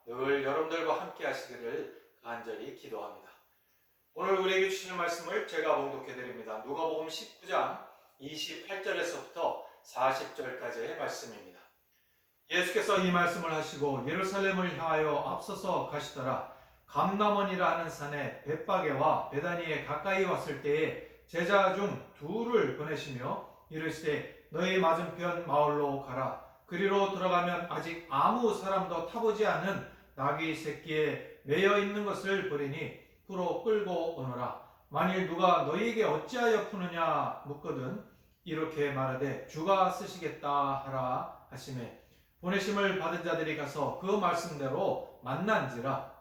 늘 여러분들과 함께 하시기를 간절히 기도합니다. 오늘 우리에게 주시는 말씀을 제가 봉독해 드립니다. 누가복음 19장 28절에서부터 40절까지의 말씀입니다. 예수께서 이 말씀을 하시고 예루살렘을 향하여 앞서서 가시더라. 감람원이라 하는 산에 벳바게와 베다니에 가까이 왔을 때에 제자 중 둘을 보내시며 이르시되 너희 맞은편 마을로 가라. 그리로 들어가면 아직 아무 사람도 타보지 않은 나귀 새끼에 매여 있는 것을 보리니 풀어 끌고 오너라. 만일 누가 너희에게 어찌하여 푸느냐 묻거든 이렇게 말하되 주가 쓰시겠다 하라 하시매 보내심을 받은 자들이 가서 그 말씀대로 만난지라.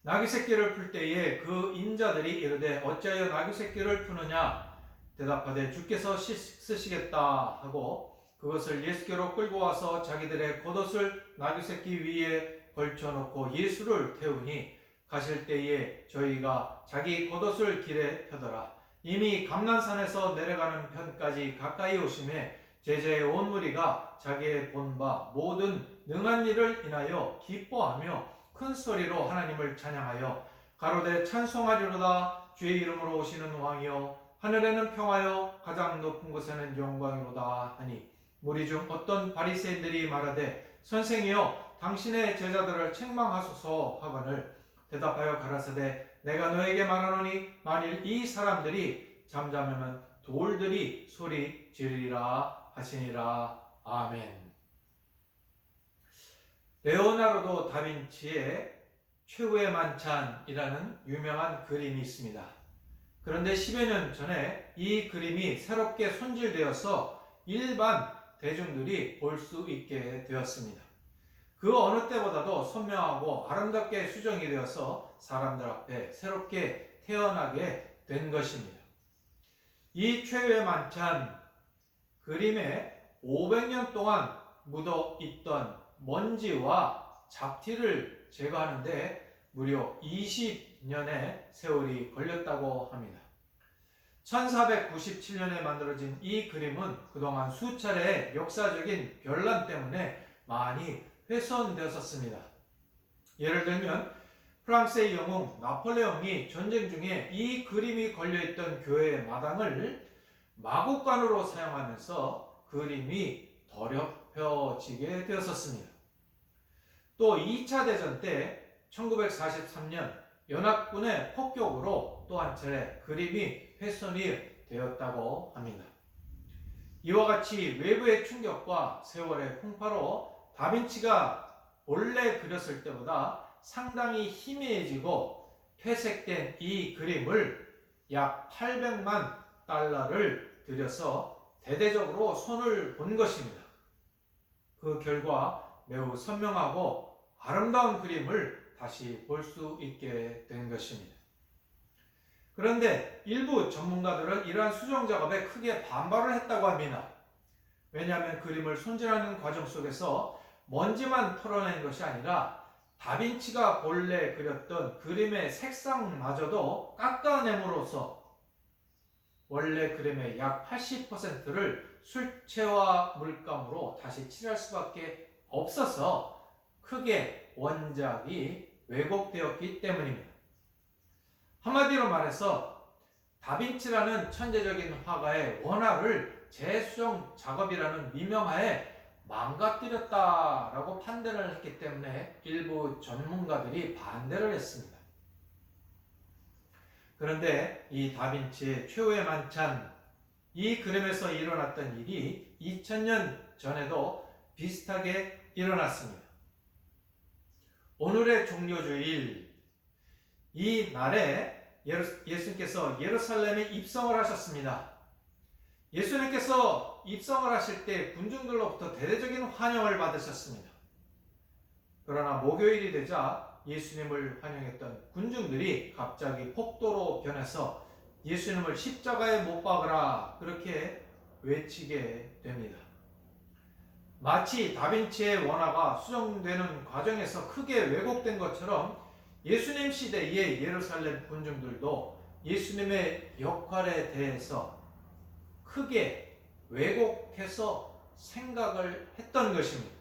나귀 새끼를 풀 때에 그 인자들이 이르되 어찌하여 나귀 새끼를 푸느냐 대답하되 주께서 쓰시겠다 하고 그것을 예수께로 끌고 와서 자기들의 겉옷을 나귀 새끼 위에 걸쳐놓고 예수를 태우니 가실 때에 저희가 자기 겉옷을 길에 펴더라. 이미 감난산에서 내려가는 편까지 가까이 오심에 제자의 온 무리가 자기의 본 바 모든 능한 일을 인하여 기뻐하며 큰 소리로 하나님을 찬양하여 가로되 찬송하리로다. 주의 이름으로 오시는 왕이여 하늘에는 평화여 가장 높은 곳에는 영광이로다 하니 무리 중 어떤 바리새인들이 말하되 선생이여 당신의 제자들을 책망하소서 하거늘 대답하여 가라사대 내가 너에게 말하노니 만일 이 사람들이 잠잠하면 돌들이 소리 지르리라 하시니라. 아멘. 레오나르도 다빈치의 최후의 만찬이라는 유명한 그림이 있습니다. 그런데 10여 년 전에 이 그림이 새롭게 손질되어서 일반 대중들이 볼 수 있게 되었습니다. 그 어느 때보다도 선명하고 아름답게 수정이 되어서 사람들 앞에 새롭게 태어나게 된 것입니다. 이 최후의 만찬 그림에 500년 동안 묻어 있던 먼지와 잡티를 제거하는데 무려 20년의 세월이 걸렸다고 합니다. 1497년에 만들어진 이 그림은 그동안 수차례의 역사적인 변란 때문에 많이 훼손되었습니다. 예를 들면 프랑스의 영웅 나폴레옹이 전쟁 중에 이 그림이 걸려있던 교회의 마당을 마곡간으로 사용하면서 그림이 더럽혀지게 되었습니다. 또 2차 대전 때 1943년 연합군의 폭격으로 또 한 차례 그림이 훼손이 되었다고 합니다. 이와 같이 외부의 충격과 세월의 풍파로 다빈치가 본래 그렸을 때보다 상당히 희미해지고 퇴색된 이 그림을 약 800만 달러를 들여서 대대적으로 손을 본 것입니다. 그 결과 매우 선명하고 아름다운 그림을 다시 볼 수 있게 된 것입니다. 그런데 일부 전문가들은 이러한 수정 작업에 크게 반발을 했다고 합니다. 왜냐하면 그림을 손질하는 과정 속에서 먼지만 털어낸 것이 아니라 다빈치가 본래 그렸던 그림의 색상마저도 깎아냄으로써 원래 그림의 약 80%를 술채와 물감으로 다시 칠할 수밖에 없어서 크게 원작이 왜곡되었기 때문입니다. 한마디로 말해서 다빈치라는 천재적인 화가의 원화를 재수정 작업이라는 미명하에 망가뜨렸다라고 판단을 했기 때문에 일부 전문가들이 반대를 했습니다. 그런데 이 다빈치의 최후의 만찬, 이 그림에서 일어났던 일이 2000년 전에도 비슷하게 일어났습니다. 오늘의 종료주일, 이 날에 예수님께서 예루살렘에 입성을 하셨습니다. 예수님께서 입성을 하실 때 군중들로부터 대대적인 환영을 받으셨습니다. 그러나 목요일이 되자 예수님을 환영했던 군중들이 갑자기 폭도로 변해서 예수님을 십자가에 못 박으라 그렇게 외치게 됩니다. 마치 다빈치의 원화가 수정되는 과정에서 크게 왜곡된 것처럼 예수님 시대의 예루살렘 군중들도 예수님의 역할에 대해서 크게 왜곡해서 생각을 했던 것입니다.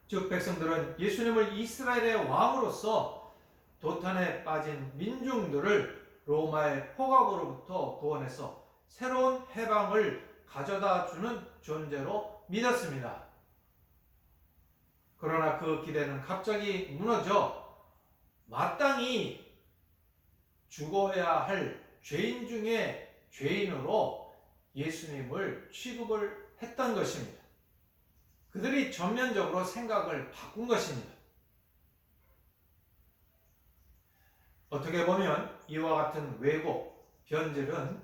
즉 백성들은 예수님을 이스라엘의 왕으로서 도탄에 빠진 민중들을 로마의 포갑으로부터 구원해서 새로운 해방을 가져다 주는 존재로 믿었습니다. 그러나 그 기대는 갑자기 무너져 마땅히 죽어야 할 죄인 중에 죄인으로 예수님을 취급을 했던 것입니다. 그들이 전면적으로 생각을 바꾼 것입니다. 어떻게 보면 이와 같은 왜곡, 변질은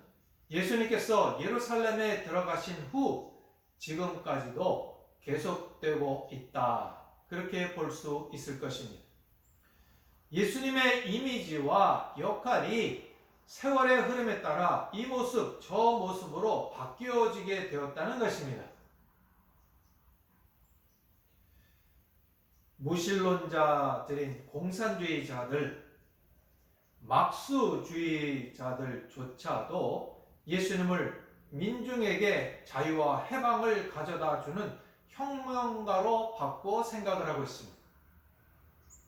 예수님께서 예루살렘에 들어가신 후 지금까지도 계속되고 있다. 그렇게 볼 수 있을 것입니다. 예수님의 이미지와 역할이 세월의 흐름에 따라 이 모습, 저 모습으로 바뀌어지게 되었다는 것입니다. 무신론자들인 공산주의자들, 막수주의자들조차도 예수님을 민중에게 자유와 해방을 가져다 주는 혁명가로 바꿔 생각을 하고 있습니다.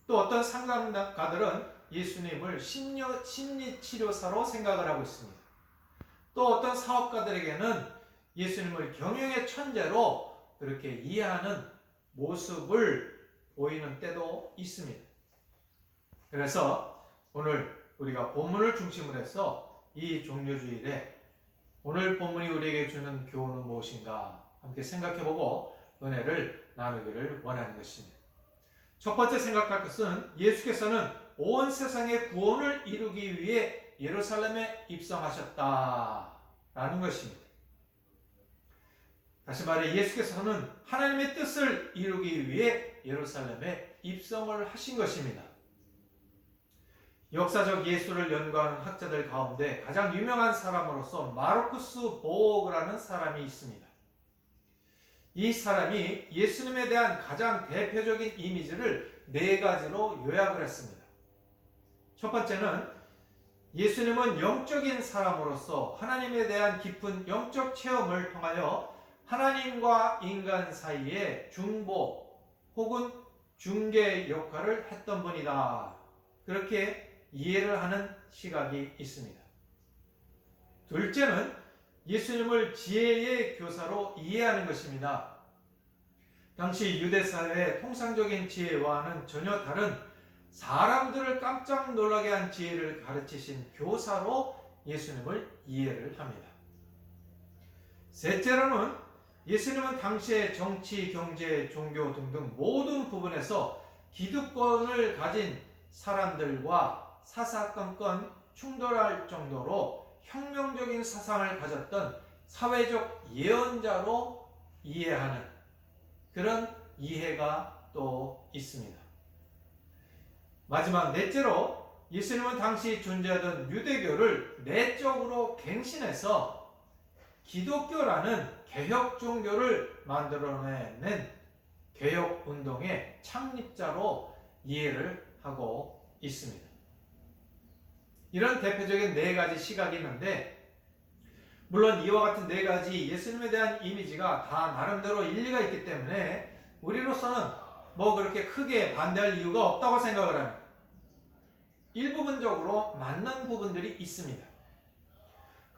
또 어떤 상담가들은 예수님을 심리치료사로 생각을 하고 있습니다. 또 어떤 사업가들에게는 예수님을 경영의 천재로 그렇게 이해하는 모습을 보이는 때도 있습니다. 그래서 오늘 우리가 본문을 중심으로 해서 이 종료주일에 오늘 본문이 우리에게 주는 교훈은 무엇인가 함께 생각해보고 은혜를 나누기를 원하는 것입니다. 첫 번째 생각할 것은 예수께서는 온 세상의 구원을 이루기 위해 예루살렘에 입성하셨다라는 것입니다. 다시 말해 예수께서는 하나님의 뜻을 이루기 위해 예루살렘에 입성을 하신 것입니다. 역사적 예수를 연구하는 학자들 가운데 가장 유명한 사람으로서 마르쿠스 보그라는 사람이 있습니다. 이 사람이 예수님에 대한 가장 대표적인 이미지를 네 가지로 요약을 했습니다. 첫 번째는 예수님은 영적인 사람으로서 하나님에 대한 깊은 영적 체험을 통하여 하나님과 인간 사이에 중보 혹은 중개 역할을 했던 분이다. 그렇게 이해를 하는 시각이 있습니다. 둘째는 예수님을 지혜의 교사로 이해하는 것입니다. 당시 유대사회의 통상적인 지혜와는 전혀 다른 사람들을 깜짝 놀라게 한 지혜를 가르치신 교사로 예수님을 이해를 합니다. 셋째로는 예수님은 당시의 정치, 경제, 종교 등등 모든 부분에서 기득권을 가진 사람들과 사사건건 충돌할 정도로 혁명적인 사상을 가졌던 사회적 예언자로 이해하는 그런 이해가 또 있습니다. 마지막 넷째로 예수님은 당시 존재하던 유대교를 내적으로 갱신해서 기독교라는 개혁 종교를 만들어내는 개혁 운동의 창립자로 이해를 하고 있습니다. 이런 대표적인 네 가지 시각이 있는데 물론 이와 같은 네 가지 예수님에 대한 이미지가 다 나름대로 일리가 있기 때문에 우리로서는 그렇게 크게 반대할 이유가 없다고 생각을 합니다. 일부분적으로 맞는 부분들이 있습니다.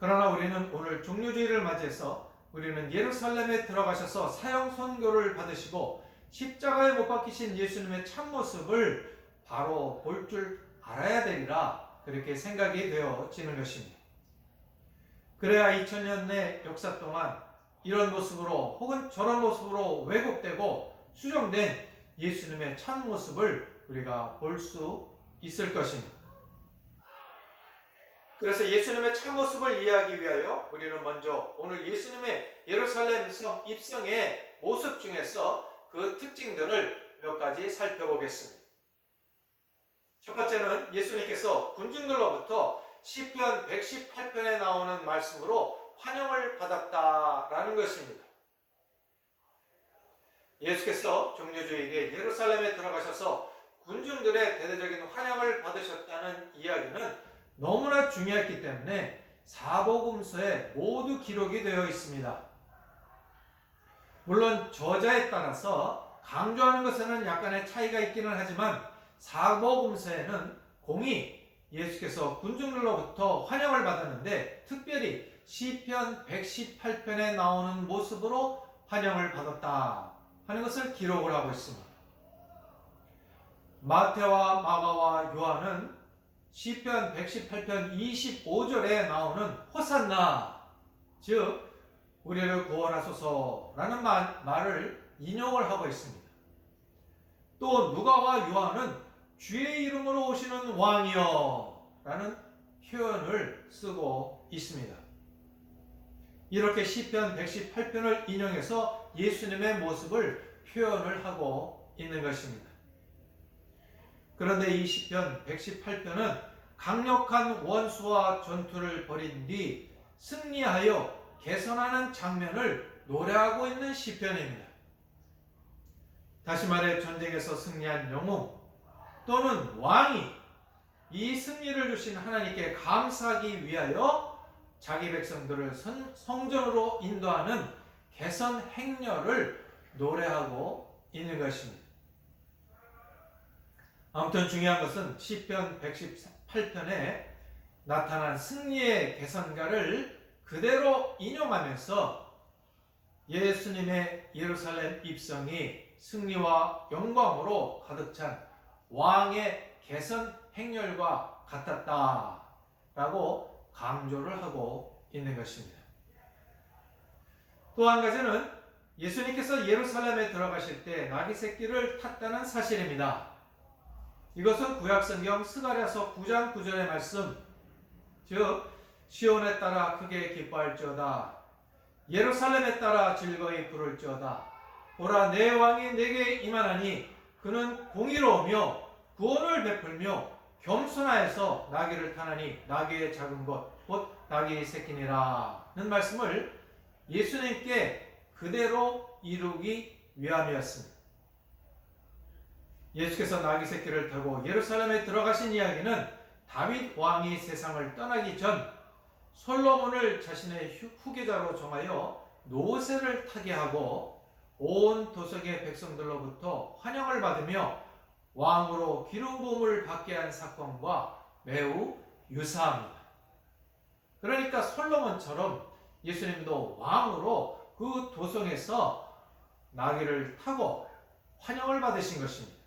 그러나 우리는 오늘 종료주의를 맞이해서 우리는 예루살렘에 들어가셔서 사형 선고를 받으시고 십자가에 못 박히신 예수님의 참모습을 바로 볼 줄 알아야 되리라 그렇게 생각이 되어지는 것입니다. 그래야 2000년의 역사 동안 이런 모습으로 혹은 저런 모습으로 왜곡되고 수정된 예수님의 참모습을 우리가 볼 수 있을 것입니다. 그래서 예수님의 참모습을 이해하기 위하여 우리는 먼저 오늘 예수님의 예루살렘 입성의 모습 중에서 그 특징들을 몇 가지 살펴보겠습니다. 첫 번째는 예수님께서 군중들로부터 시편 118편에 나오는 말씀으로 환영을 받았다라는 것입니다. 예수께서 종료주에게 예루살렘에 들어가셔서 군중들의 대대적인 환영을 받으셨다는 이야기는 너무나 중요했기 때문에 사복음서에 모두 기록이 되어 있습니다. 물론 저자에 따라서 강조하는 것에는 약간의 차이가 있기는 하지만 사복음서에는 공히 예수께서 군중들로부터 환영을 받았는데 특별히 시편 118편에 나오는 모습으로 환영을 받았다 하는 것을 기록을 하고 있습니다. 마태와 마가와 요한은 시편 118편 25절에 나오는 호산나, 즉 우리를 구원하소서라는 말을 인용을 하고 있습니다. 또 누가와 요한은 주의 이름으로 오시는 왕이여 라는 표현을 쓰고 있습니다. 이렇게 시편 118편을 인용해서 예수님의 모습을 표현을 하고 있는 것입니다. 그런데 이 시편 118편은 강력한 원수와 전투를 벌인 뒤 승리하여 개선하는 장면을 노래하고 있는 시편입니다. 다시 말해 전쟁에서 승리한 영웅 또는 왕이 이 승리를 주신 하나님께 감사하기 위하여 자기 백성들을 성전으로 인도하는 개선 행렬을 노래하고 있는 것입니다. 아무튼 중요한 것은 시편 118편에 나타난 승리의 개선가를 그대로 인용하면서 예수님의 예루살렘 입성이 승리와 영광으로 가득 찬 왕의 개선 행렬과 같았다라고 강조를 하고 있는 것입니다. 또 한 가지는 예수님께서 예루살렘에 들어가실 때 나귀 새끼를 탔다는 사실입니다. 이것은 구약성경 스가랴서 9장 9절의 말씀, 즉 시온에 따라 크게 기뻐할지어다 예루살렘에 따라 즐거이 부를지어다 보라 내 왕이 내게 임하나니 그는 공의로우며 구원을 베풀며 겸손하여서 나귀를 타나니 나귀의 작은 것 곧 나귀의 새끼니라는 말씀을 예수님께 그대로 이루기 위함이었습니다. 예수께서 나귀 새끼를 타고 예루살렘에 들어가신 이야기는 다윗 왕이 세상을 떠나기 전 솔로몬을 자신의 후계자로 정하여 노새를 타게 하고 온 도성의 백성들로부터 환영을 받으며 왕으로 기름 부음을 받게 한 사건과 매우 유사합니다. 그러니까 솔로몬처럼 예수님도 왕으로 그 도성에서 나귀를 타고 환영을 받으신 것입니다.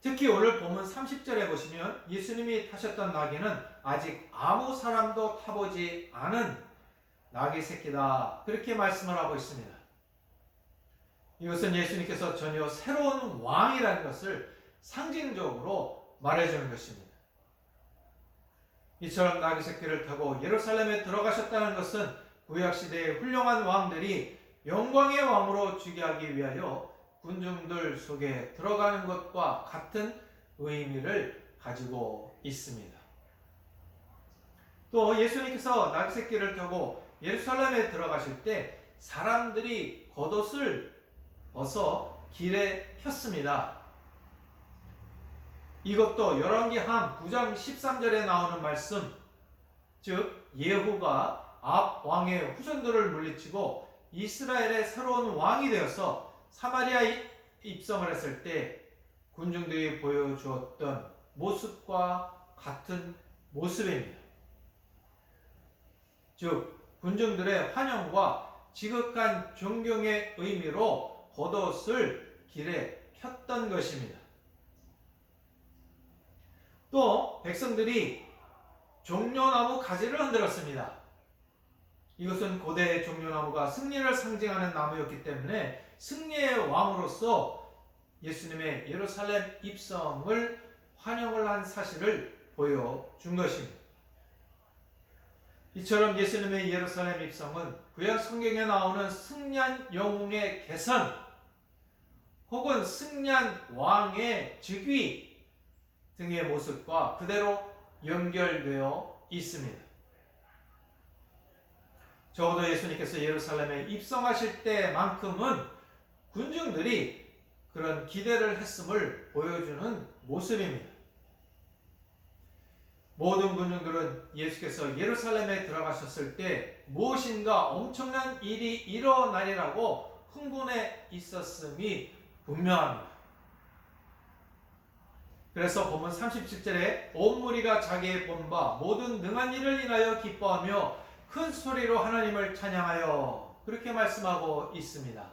특히 오늘 본문 30절에 보시면 예수님이 타셨던 나귀는 아직 아무 사람도 타보지 않은 나귀 새끼다 그렇게 말씀을 하고 있습니다. 이것은 예수님께서 전혀 새로운 왕이라는 것을 상징적으로 말해주는 것입니다. 이처럼 나귀 새끼를 타고 예루살렘에 들어가셨다는 것은 구약시대의 훌륭한 왕들이 영광의 왕으로 즉위하기 위하여 군중들 속에 들어가는 것과 같은 의미를 가지고 있습니다. 또 예수님께서 나귀 새끼를 타고 예루살렘에 들어가실 때 사람들이 겉옷을 벗어 길에 폈습니다. 이것도 열왕기하 9장 13절에 나오는 말씀, 즉 예후가 앞 왕의 후손들을 물리치고 이스라엘의 새로운 왕이 되어서 사마리아에 입성을 했을 때 군중들이 보여주었던 모습과 같은 모습입니다. 즉 군중들의 환영과 지극한 존경의 의미로 겉옷을 길에 폈던 것입니다. 또 백성들이 종려나무 가지를 흔들었습니다. 이것은 고대 종려나무가 승리를 상징하는 나무였기 때문에 승리의 왕으로서 예수님의 예루살렘 입성을 환영을 한 사실을 보여준 것입니다. 이처럼 예수님의 예루살렘 입성은 구약 성경에 나오는 승리한 영웅의 개선 혹은 승리한 왕의 즉위 등의 모습과 그대로 연결되어 있습니다. 적어도 예수님께서 예루살렘에 입성하실 때만큼은 군중들이 그런 기대를 했음을 보여주는 모습입니다. 모든 군중들은 예수께서 예루살렘에 들어가셨을 때 무엇인가 엄청난 일이 일어나리라고 흥분해 있었음이 분명합니다. 그래서 본문 37절에 온 무리가 자기의 본 바 모든 능한 일을 인하여 기뻐하며 큰 소리로 하나님을 찬양하여 그렇게 말씀하고 있습니다.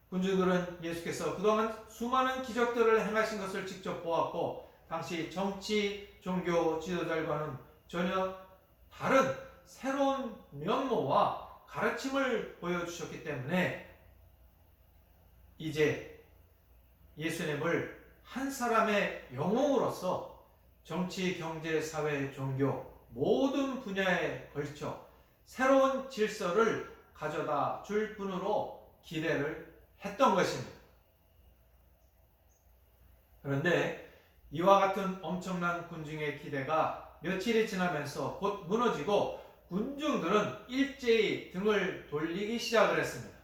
군주들은 예수께서 그동안 수많은 기적들을 행하신 것을 직접 보았고 당시 정치, 종교 지도자들과는 전혀 다른 새로운 면모와 가르침을 보여주셨기 때문에 이제 예수님을 한 사람의 영웅으로서 정치, 경제, 사회, 종교 모든 분야에 걸쳐 새로운 질서를 가져다 줄 분으로 기대를 했던 것입니다. 그런데 이와 같은 엄청난 군중의 기대가 며칠이 지나면서 곧 무너지고 군중들은 일제히 등을 돌리기 시작을 했습니다.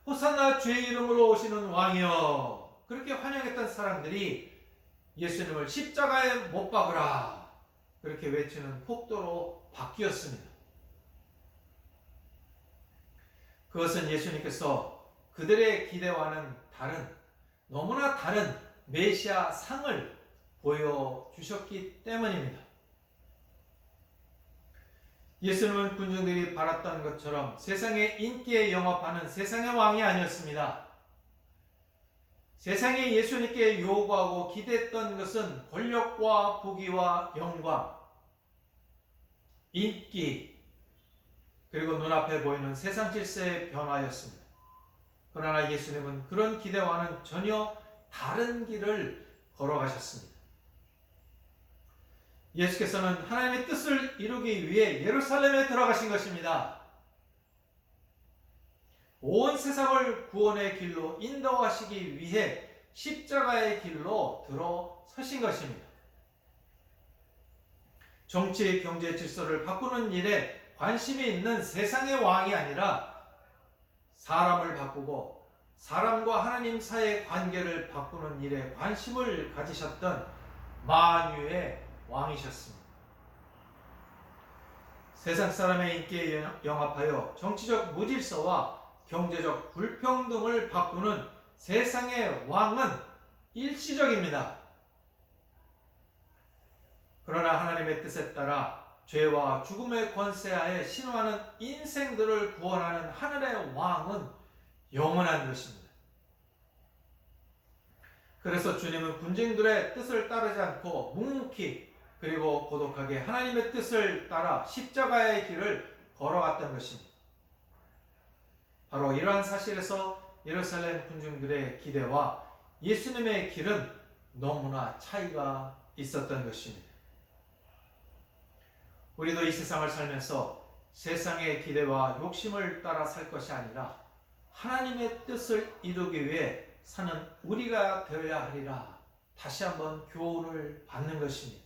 호산나 주의 이름으로 오시는 왕이여, 그렇게 환영했던 사람들이 예수님을 십자가에 못 박으라 그렇게 외치는 폭도로 바뀌었습니다. 그것은 예수님께서 그들의 기대와는 다른, 너무나 다른 메시아 상을 보여주셨기 때문입니다. 예수님은 군중들이 바랐던 것처럼 세상의 인기에 영합하는 세상의 왕이 아니었습니다. 세상이 예수님께 요구하고 기대했던 것은 권력과 부귀와 영광, 인기, 그리고 눈앞에 보이는 세상 질서의 변화였습니다. 그러나 예수님은 그런 기대와는 전혀 다른 길을 걸어가셨습니다. 예수께서는 하나님의 뜻을 이루기 위해 예루살렘에 들어가신 것입니다. 온 세상을 구원의 길로 인도하시기 위해 십자가의 길로 들어서신 것입니다. 정치, 경제 질서를 바꾸는 일에 관심이 있는 세상의 왕이 아니라 사람을 바꾸고 사람과 하나님 사이의 관계를 바꾸는 일에 관심을 가지셨던 만유의 왕이셨습니다. 세상 사람의 인기에 영합하여 정치적 무질서와 경제적 불평등을 바꾸는 세상의 왕은 일시적입니다. 그러나 하나님의 뜻에 따라 죄와 죽음의 권세하에 신화하는 인생들을 구원하는 하늘의 왕은 영원한 것입니다. 그래서 주님은 군중들의 뜻을 따르지 않고 묵묵히 그리고 고독하게 하나님의 뜻을 따라 십자가의 길을 걸어갔던 것입니다. 바로 이러한 사실에서 예루살렘 군중들의 기대와 예수님의 길은 너무나 차이가 있었던 것입니다. 우리도 이 세상을 살면서 세상의 기대와 욕심을 따라 살 것이 아니라 하나님의 뜻을 이루기 위해 사는 우리가 되어야 하리라 다시 한번 교훈을 받는 것입니다.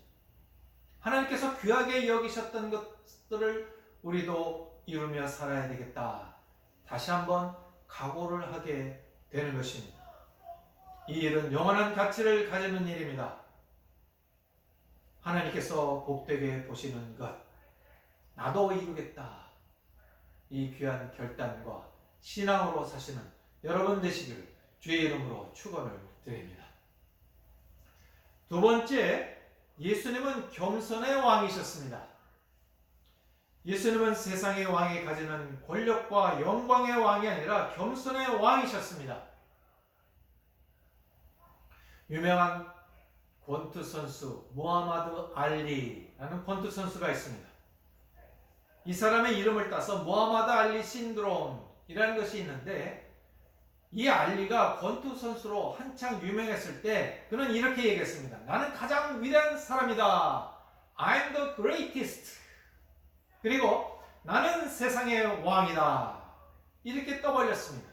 하나님께서 귀하게 여기셨던 것들을 우리도 이루며 살아야 되겠다. 다시 한번 각오를 하게 되는 것입니다. 이 일은 영원한 가치를 가지는 일입니다. 하나님께서 복되게 보시는 것, 나도 이루겠다. 이 귀한 결단과 신앙으로 사시는 여러분 되시기를 주의 이름으로 축원을 드립니다. 두 번째, 예수님은 겸손의 왕이셨습니다. 예수님은 세상의 왕이 가지는 권력과 영광의 왕이 아니라 겸손의 왕이셨습니다. 유명한 권투 선수 무하마드 알리라는 권투 선수가 있습니다. 이 사람의 이름을 따서 무하마드 알리 신드롬이라는 것이 있는데, 이 알리가 권투 선수로 한창 유명했을 때 그는 이렇게 얘기했습니다. 나는 가장 위대한 사람이다. I'm the greatest. 그리고 나는 세상의 왕이다. 이렇게 떠벌렸습니다.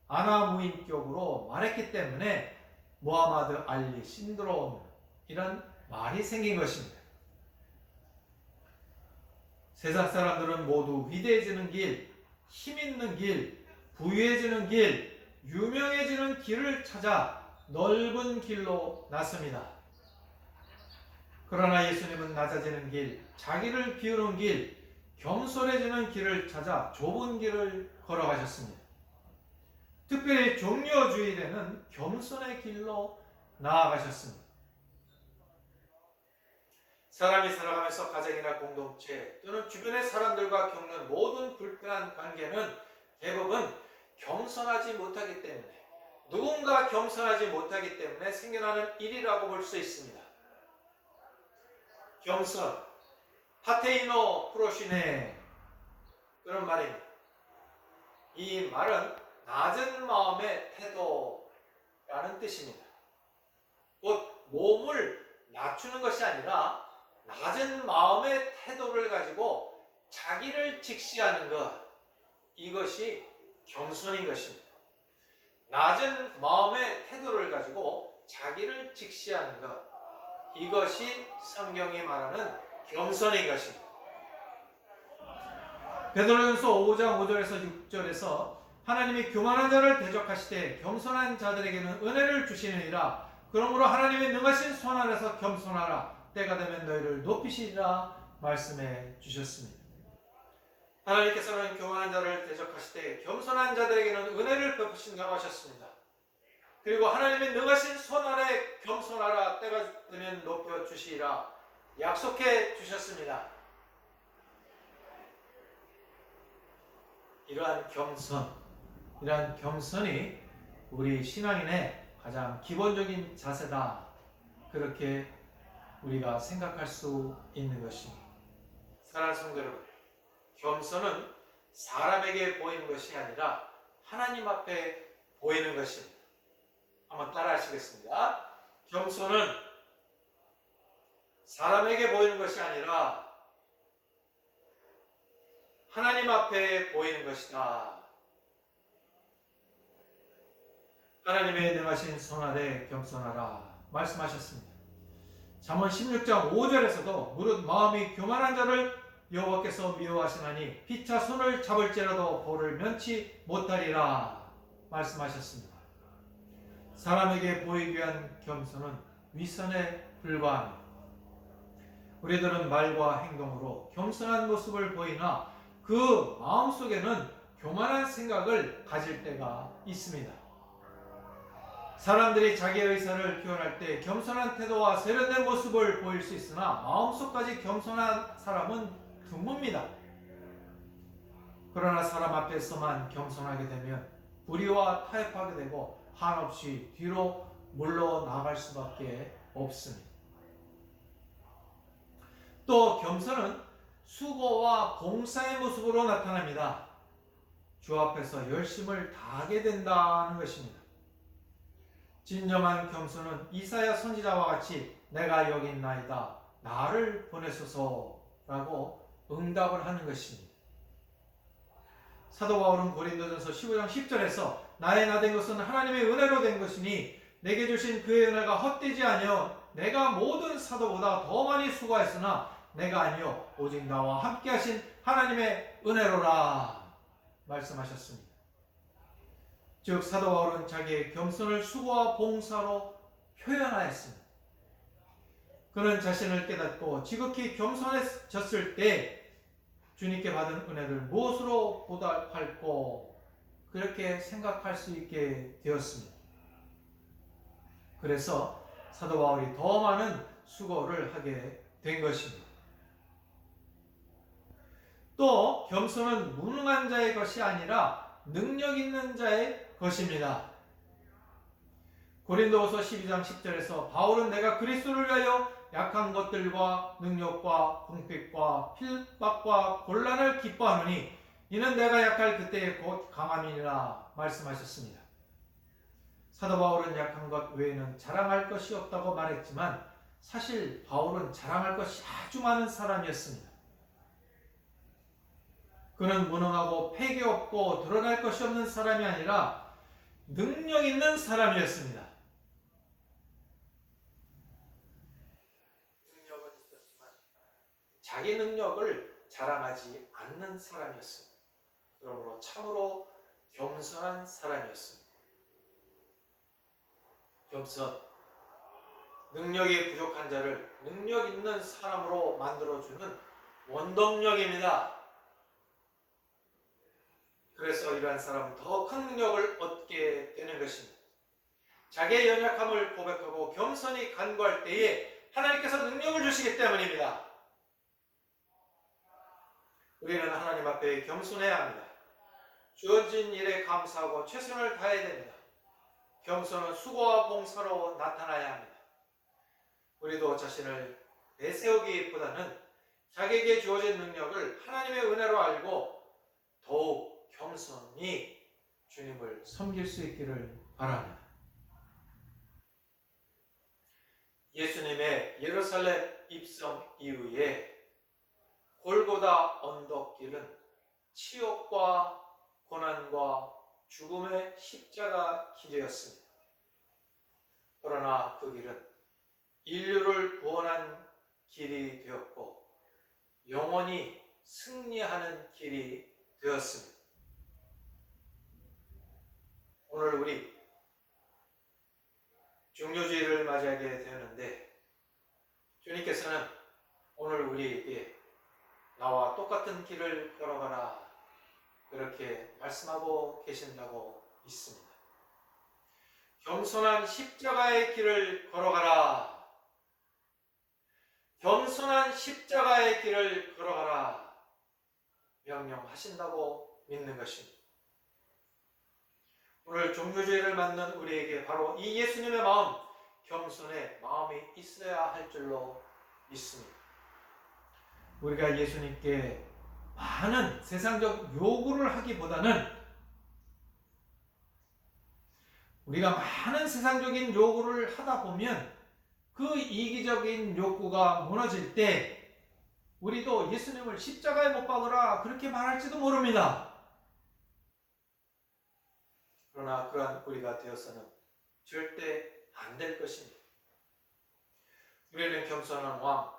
아나무인격으로 말했기 때문에 무하마드 알리 신드롬이란 말이 생긴 것입니다. 세상 사람들은 모두 위대해지는 길, 힘 있는 길, 부유해지는 길, 유명해지는 길을 찾아 넓은 길로 났습니다. 그러나 예수님은 낮아지는 길, 자기를 비우는 길, 겸손해지는 길을 찾아 좁은 길을 걸어가셨습니다. 특별히 종려주일에는 겸손의 길로 나아가셨습니다. 사람이 살아가면서 가정이나 공동체 또는 주변의 사람들과 겪는 모든 불편한 관계는 대부분 겸손하지 못하기 때문에, 누군가 겸손하지 못하기 때문에 생겨나는 일이라고 볼 수 있습니다. 겸손, 파테이노 프로시네, 그런 말입니다. 이 말은 낮은 마음의 태도라는 뜻입니다. 곧 몸을 낮추는 것이 아니라 낮은 마음의 태도를 가지고 자기를 직시하는 것, 이것이 겸손인 것입니다. 낮은 마음의 태도를 가지고 자기를 직시하는 것, 이것이 성경이 말하는 겸손인 것입니다. 베드로전서 5장 5절에서 6절에서 하나님이 교만한 자를 대적하시되 겸손한 자들에게는 은혜를 주시느니라. 그러므로 하나님의 능하신 손 아래서 겸손하라. 때가 되면 너희를 높이시리라 말씀해 주셨습니다. 하나님께서는 교만한 자를 대적하시되 겸손한 자들에게는 은혜를 베푸신다고 하셨습니다. 그리고 하나님의 능하신 손 아래 겸손하라. 때가 되면 높여 주시리라 약속해 주셨습니다. 이러한 겸손이 우리 신앙인의 가장 기본적인 자세다, 그렇게 우리가 생각할 수 있는 것입니다. 사랑하는 성도 여러분, 겸손은 사람에게 보이는 것이 아니라 하나님 앞에 보이는 것입니다. 한번 따라 하시겠습니다. 겸손은 사람에게 보이는 것이 아니라 하나님 앞에 보이는 것이다. 하나님의 능하신 손 아래 겸손하라 말씀하셨습니다. 잠언 16장 5절에서도 무릇 마음이 교만한 자를 여호와께서 미워하시나니 피차 손을 잡을지라도 볼을 면치 못하리라 말씀하셨습니다. 사람에게 보이기 위한 겸손은 윗선에 불과합니다. 우리들은 말과 행동으로 겸손한 모습을 보이나 그 마음속에는 교만한 생각을 가질 때가 있습니다. 사람들이 자기의 의사를 표현할 때 겸손한 태도와 세련된 모습을 보일 수 있으나 마음속까지 겸손한 사람은 드뭅니다. 그러나 사람 앞에서만 겸손하게 되면 불의와 타협하게 되고 한없이 뒤로 물러나갈 수밖에 없습니다. 또 겸손은 수고와 봉사의 모습으로 나타납니다. 주 앞에서 열심을 다하게 된다는 것입니다. 진정한 겸손은 이사야 선지자와 같이 내가 여기 있나이다, 나를 보내소서라고 응답을 하는 것입니다. 사도 바울은 고린도전서 15장 10절에서 나의 나 된 것은 하나님의 은혜로 된 것이니 내게 주신 그의 은혜가 헛되지 아니하여 내가 모든 사도보다 더 많이 수고하였으나 내가 아니요 오직 나와 함께 하신 하나님의 은혜로라 말씀하셨습니다. 즉 사도 바울은 자기의 겸손을 수고와 봉사로 표현하였습니다. 그는 자신을 깨닫고 지극히 겸손해졌을 때 주님께 받은 은혜를 무엇으로 보답할꼬 그렇게 생각할 수 있게 되었습니다. 그래서 사도 바울이 더 많은 수고를 하게 된 것입니다. 또 겸손은 무능한 자의 것이 아니라 능력 있는 자의 것입니다. 고린도후서 12장 10절에서 바울은 내가 그리스도를 위하여 약한 것들과 능력과 궁핍과 핍박과 곤란을 기뻐하노니 이는 내가 약할 그때에 곧 강함이니라 말씀하셨습니다. 사도 바울은 약한 것 외에는 자랑할 것이 없다고 말했지만 사실 바울은 자랑할 것이 아주 많은 사람이었습니다. 그는 무능하고 패기 없고 드러날 것이 없는 사람이 아니라 능력 있는 사람이었습니다. 능력은 있었지만 자기 능력을 자랑하지 않는 사람이었습니다. 그러므로 참으로 겸손한 사람이었습니다. 겸손, 능력이 부족한 자를 능력 있는 사람으로 만들어주는 원동력입니다. 그래서 이러한 사람은 더 큰 능력을 얻게 되는 것입니다. 자기의 연약함을 고백하고 겸손히 간구할 때에 하나님께서 능력을 주시기 때문입니다. 우리는 하나님 앞에 겸손해야 합니다. 주어진 일에 감사하고 최선을 다해야 됩니다. 겸손은 수고와 봉사로 나타나야 합니다. 우리도 자신을 내세우기보다는 자기에게 주어진 능력을 하나님의 은혜로 알고 더욱 겸손히 주님을 섬길 수 있기를 바랍니다. 예수님의 예루살렘 입성 이후에 골고다 언덕길은 치욕과 고난과 죽음의 십자가 길이었습니다. 그러나 그 길은 인류를 구원한 길이 되었고 영원히 승리하는 길이 되었습니다. 오늘 우리 중요주일을 맞이하게 되었는데 주님께서는 오늘 우리에게 나와 똑같은 길을 걸어가라 그렇게 말씀하고 계신다고 믿습니다. 겸손한 십자가의 길을 걸어가라. 겸손한 십자가의 길을 걸어가라. 명령하신다고 믿는 것입니다. 오늘 종교주의를 맞는 우리에게 바로 이 예수님의 마음, 겸손의 마음이 있어야 할 줄로 믿습니다. 우리가 예수님께 많은 세상적 요구를 하기보다는 우리가 많은 세상적인 요구를 하다 보면 그 이기적인 욕구가 무너질 때 우리도 예수님을 십자가에 못 박으라 그렇게 말할지도 모릅니다. 그러나 그러한 우리가 되어서는 절대 안 될 것입니다. 우리는 겸손한 왕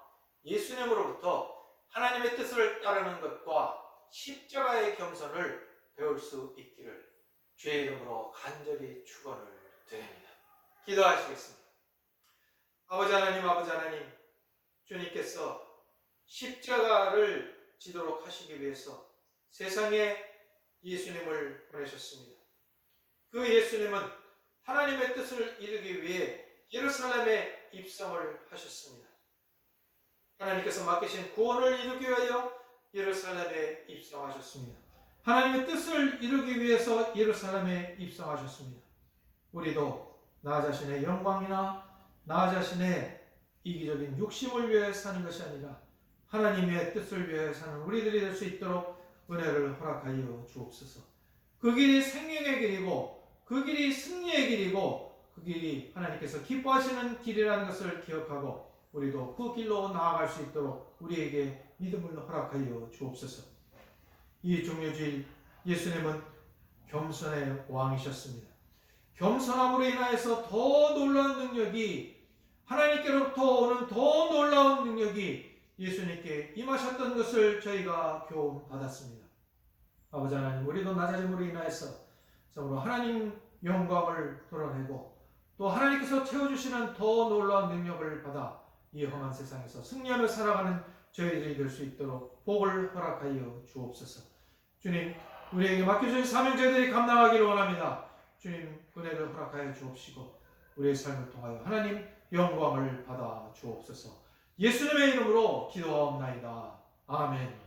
예수님으로부터 하나님의 뜻을 따르는 것과 십자가의 겸손을 배울 수 있기를 주의 이름으로 간절히 축원을 드립니다. 기도하시겠습니다. 아버지 하나님, 주님께서 십자가를 지도록 하시기 위해서 세상에 예수님을 보내셨습니다. 그 예수님은 하나님의 뜻을 이루기 위해 예루살렘에 입성을 하셨습니다. 하나님께서 맡기신 구원을 이루기 위하여 예루살렘에 입성하셨습니다. 하나님의 뜻을 이루기 위해서 예루살렘에 입성하셨습니다. 우리도 나 자신의 영광이나 나 자신의 이기적인 욕심을 위해 사는 것이 아니라 하나님의 뜻을 위해 사는 우리들이 될 수 있도록 은혜를 허락하여 주옵소서. 그 길이 생명의 길이고 그 길이 승리의 길이고 그 길이 하나님께서 기뻐하시는 길이라는 것을 기억하고 우리도 그 길로 나아갈 수 있도록 우리에게 믿음을 허락하여 주옵소서. 이 종료주일 예수님은 겸손의 왕이셨습니다. 겸손함으로 인하여서 더 놀라운 능력이 하나님께로부터 오는 더 놀라운 능력이 예수님께 임하셨던 것을 저희가 교훈받았습니다. 아버지 하나님, 우리도 나 자신으로 인하여서 정말로 하나님 영광을 드러내고 또 하나님께서 채워주시는 더 놀라운 능력을 받아 이 험한 세상에서 승리하며 살아가는 저희들이 될 수 있도록 복을 허락하여 주옵소서. 주님, 우리에게 맡겨주신 사명 저희들이 감당하기를 원합니다. 주님, 은혜를 허락하여 주옵시고 우리의 삶을 통하여 하나님 영광을 받아 주옵소서. 예수님의 이름으로 기도하옵나이다. 아멘.